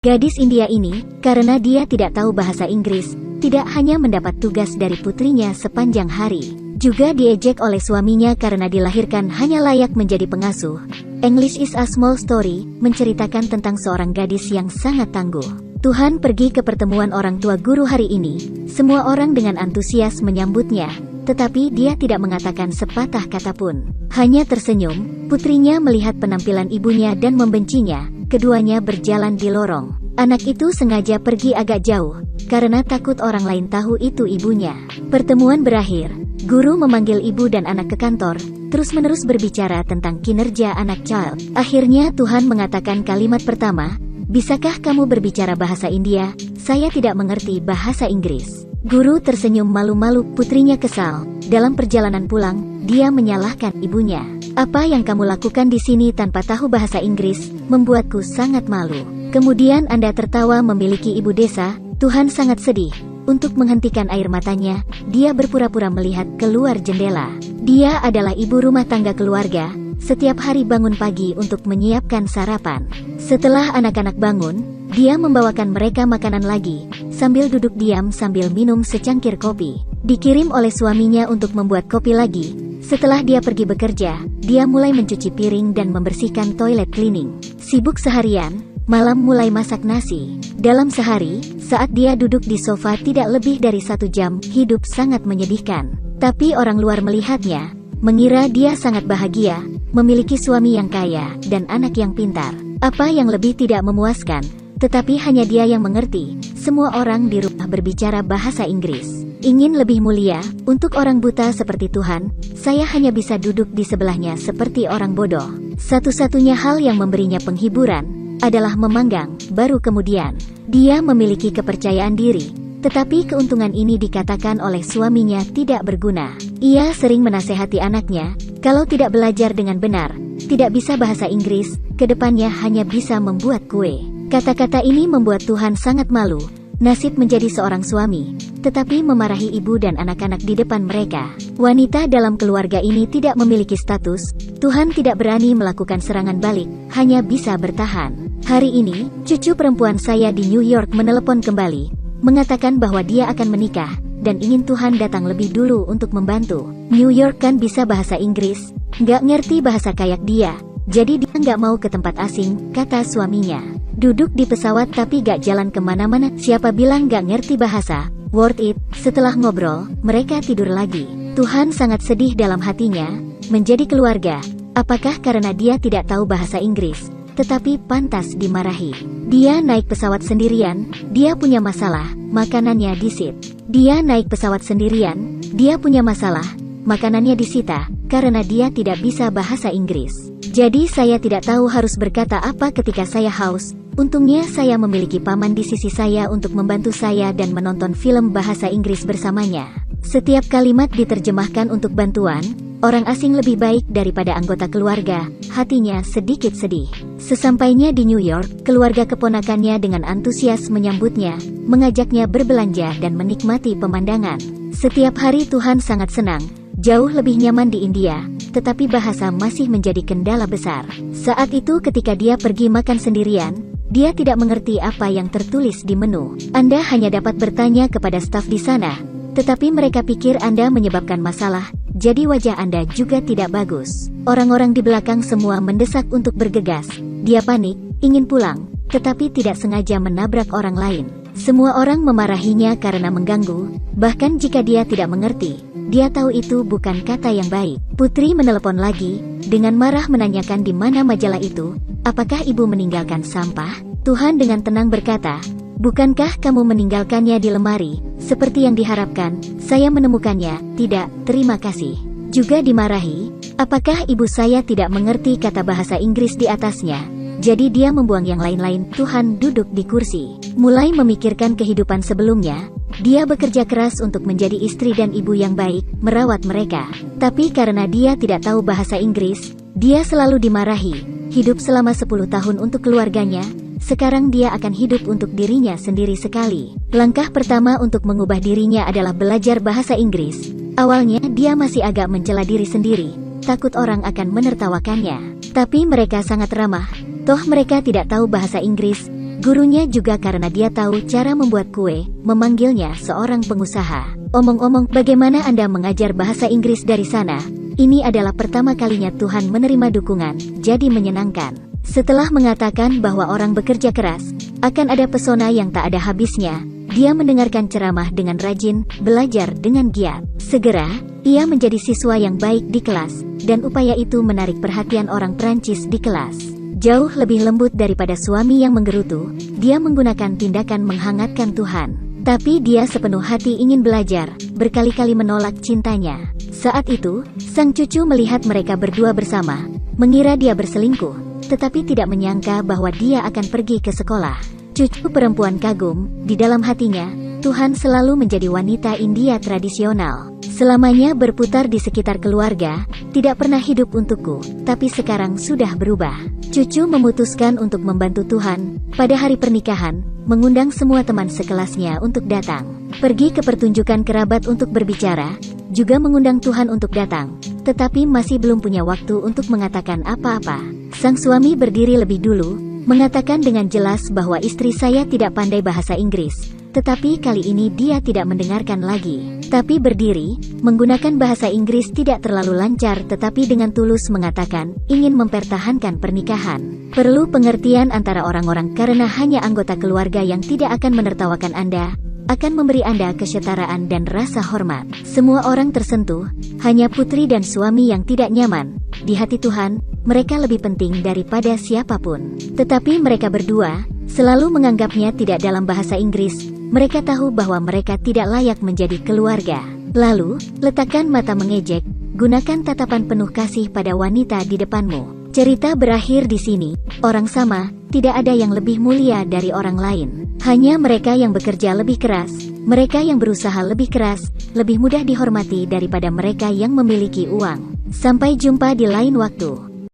Gadis India ini, karena dia tidak tahu bahasa Inggris, tidak hanya mendapat tugas dari putrinya sepanjang hari, juga diejek oleh suaminya karena dilahirkan hanya layak menjadi pengasuh. English is a Small Story menceritakan tentang seorang gadis yang sangat tangguh. Tuhan pergi ke pertemuan orang tua guru hari ini. Semua orang dengan antusias menyambutnya, tetapi dia tidak mengatakan sepatah kata pun. Hanya tersenyum. Putrinya melihat penampilan ibunya dan membencinya. Keduanya berjalan di lorong. Anak itu sengaja pergi agak jauh, karena takut orang lain tahu itu ibunya. Pertemuan berakhir. Guru memanggil ibu dan anak ke kantor, terus-menerus berbicara tentang kinerja anak child. Akhirnya Tuhan mengatakan kalimat pertama, "Bisakah kamu berbicara bahasa India? Saya tidak mengerti bahasa Inggris." Guru tersenyum malu-malu, putrinya kesal. Dalam perjalanan pulang, dia menyalahkan ibunya. "Apa yang kamu lakukan di sini tanpa tahu bahasa Inggris, membuatku sangat malu." Kemudian Anda tertawa memiliki ibu desa. Tuhan sangat sedih. Untuk menghentikan air matanya, dia berpura-pura melihat keluar jendela. Dia adalah ibu rumah tangga keluarga, setiap hari bangun pagi untuk menyiapkan sarapan. Setelah anak-anak bangun, dia membawakan mereka makanan lagi, sambil duduk diam sambil minum secangkir kopi. Dikirim oleh suaminya untuk membuat kopi lagi. Setelah dia pergi bekerja, dia mulai mencuci piring dan membersihkan toilet cleaning. Sibuk seharian, malam mulai masak nasi. Dalam sehari, saat dia duduk di sofa tidak lebih dari 1 jam, hidup sangat menyedihkan. Tapi orang luar melihatnya, mengira dia sangat bahagia, memiliki suami yang kaya, dan anak yang pintar. Apa yang lebih tidak memuaskan, tetapi hanya dia yang mengerti. Semua orang di rumah berbicara bahasa Inggris. Ingin lebih mulia, untuk orang buta seperti Tuhan, saya hanya bisa duduk di sebelahnya seperti orang bodoh. Satu-satunya hal yang memberinya penghiburan adalah memanggang, baru kemudian dia memiliki kepercayaan diri. Tetapi keuntungan ini dikatakan oleh suaminya tidak berguna. Ia sering menasehati anaknya, kalau tidak belajar dengan benar, tidak bisa bahasa Inggris, kedepannya hanya bisa membuat kue. Kata-kata ini membuat Tuhan sangat malu. Nasib menjadi seorang suami, tetapi memarahi ibu dan anak-anak di depan mereka. Wanita dalam keluarga ini tidak memiliki status. Tuhan tidak berani melakukan serangan balik, hanya bisa bertahan. Hari ini, cucu perempuan saya di New York menelepon kembali, mengatakan bahwa dia akan menikah, dan ingin Tuhan datang lebih dulu untuk membantu. New York kan bisa bahasa Inggris, nggak ngerti bahasa kayak dia, jadi dia nggak mau ke tempat asing, kata suaminya. Duduk di pesawat tapi gak jalan kemana-mana. Siapa bilang gak ngerti bahasa? Worth it. Setelah ngobrol, mereka tidur lagi. Tuhan sangat sedih dalam hatinya. Menjadi keluarga, apakah karena dia tidak tahu bahasa Inggris, tetapi pantas dimarahi? Dia naik pesawat sendirian, dia punya masalah, makanannya disita. Dia naik pesawat sendirian, dia punya masalah, makanannya disita, karena dia tidak bisa bahasa Inggris. Jadi saya tidak tahu harus berkata apa ketika saya haus. Untungnya saya memiliki paman di sisi saya untuk membantu saya dan menonton film bahasa Inggris bersamanya. Setiap kalimat diterjemahkan untuk bantuan. Orang asing lebih baik daripada anggota keluarga. Hatinya sedikit sedih. Sesampainya di New York, keluarga keponakannya dengan antusias menyambutnya, mengajaknya berbelanja dan menikmati pemandangan. Setiap hari Tuhan sangat senang. Jauh lebih nyaman di India, tetapi bahasa masih menjadi kendala besar. Saat itu ketika dia pergi makan sendirian, dia tidak mengerti apa yang tertulis di menu. Anda hanya dapat bertanya kepada staf di sana, tetapi mereka pikir Anda menyebabkan masalah, jadi wajah Anda juga tidak bagus. Orang-orang di belakang semua mendesak untuk bergegas. Dia panik, ingin pulang, tetapi tidak sengaja menabrak orang lain. Semua orang memarahinya karena mengganggu, bahkan jika dia tidak mengerti. Dia tahu itu bukan kata yang baik. Putri menelepon lagi, dengan marah menanyakan di mana majalah itu. Apakah ibu meninggalkan sampah? Tuhan dengan tenang berkata, bukankah kamu meninggalkannya di lemari, seperti yang diharapkan? Saya menemukannya. Tidak, terima kasih. Juga dimarahi, apakah ibu saya tidak mengerti kata bahasa Inggris di atasnya? Jadi dia membuang yang lain-lain. Tuhan duduk di kursi, mulai memikirkan kehidupan sebelumnya. Dia bekerja keras untuk menjadi istri dan ibu yang baik, merawat mereka. Tapi karena dia tidak tahu bahasa Inggris, dia selalu dimarahi. Hidup selama 10 tahun untuk keluarganya, sekarang dia akan hidup untuk dirinya sendiri sekali. Langkah pertama untuk mengubah dirinya adalah belajar bahasa Inggris. Awalnya dia masih agak mencela diri sendiri, takut orang akan menertawakannya. Tapi mereka sangat ramah, toh mereka tidak tahu bahasa Inggris. Gurunya juga karena dia tahu cara membuat kue, memanggilnya seorang pengusaha. Omong-omong, bagaimana Anda mengajar bahasa Inggris dari sana? Ini adalah pertama kalinya Tuhan menerima dukungan, jadi menyenangkan. Setelah mengatakan bahwa orang bekerja keras, akan ada pesona yang tak ada habisnya, dia mendengarkan ceramah dengan rajin, belajar dengan giat. Segera, ia menjadi siswa yang baik di kelas, dan upaya itu menarik perhatian orang Prancis di kelas. Jauh lebih lembut daripada suami yang menggerutu, dia menggunakan tindakan menghangatkan Tuhan. Tapi dia sepenuh hati ingin belajar, berkali-kali menolak cintanya. Saat itu, sang cucu melihat mereka berdua bersama, mengira dia berselingkuh, tetapi tidak menyangka bahwa dia akan pergi ke sekolah. Cucu perempuan kagum, di dalam hatinya, Tuhan selalu menjadi wanita India tradisional. Selamanya berputar di sekitar keluarga, tidak pernah hidup untukku, tapi sekarang sudah berubah. Cucu memutuskan untuk membantu Tuhan. Pada hari pernikahan, mengundang semua teman sekelasnya untuk datang. Pergi ke pertunjukan kerabat untuk berbicara, juga mengundang Tuhan untuk datang. Tetapi masih belum punya waktu untuk mengatakan apa-apa. Sang suami berdiri lebih dulu, mengatakan dengan jelas bahwa istri saya tidak pandai bahasa Inggris. Tetapi kali ini dia tidak mendengarkan lagi. Tapi berdiri, menggunakan bahasa Inggris tidak terlalu lancar tetapi dengan tulus mengatakan, ingin mempertahankan pernikahan. Perlu pengertian antara orang-orang karena hanya anggota keluarga yang tidak akan menertawakan Anda, akan memberi Anda kesetaraan dan rasa hormat. Semua orang tersentuh, hanya putri dan suami yang tidak nyaman. Di hati Tuhan, mereka lebih penting daripada siapapun. Tetapi mereka berdua, selalu menganggapnya tidak dalam bahasa Inggris. Mereka tahu bahwa mereka tidak layak menjadi keluarga. Lalu, letakkan mata mengejek, gunakan tatapan penuh kasih pada wanita di depanmu. Cerita berakhir di sini, orang sama, tidak ada yang lebih mulia dari orang lain. Hanya mereka yang bekerja lebih keras, mereka yang berusaha lebih keras, lebih mudah dihormati daripada mereka yang memiliki uang. Sampai jumpa di lain waktu.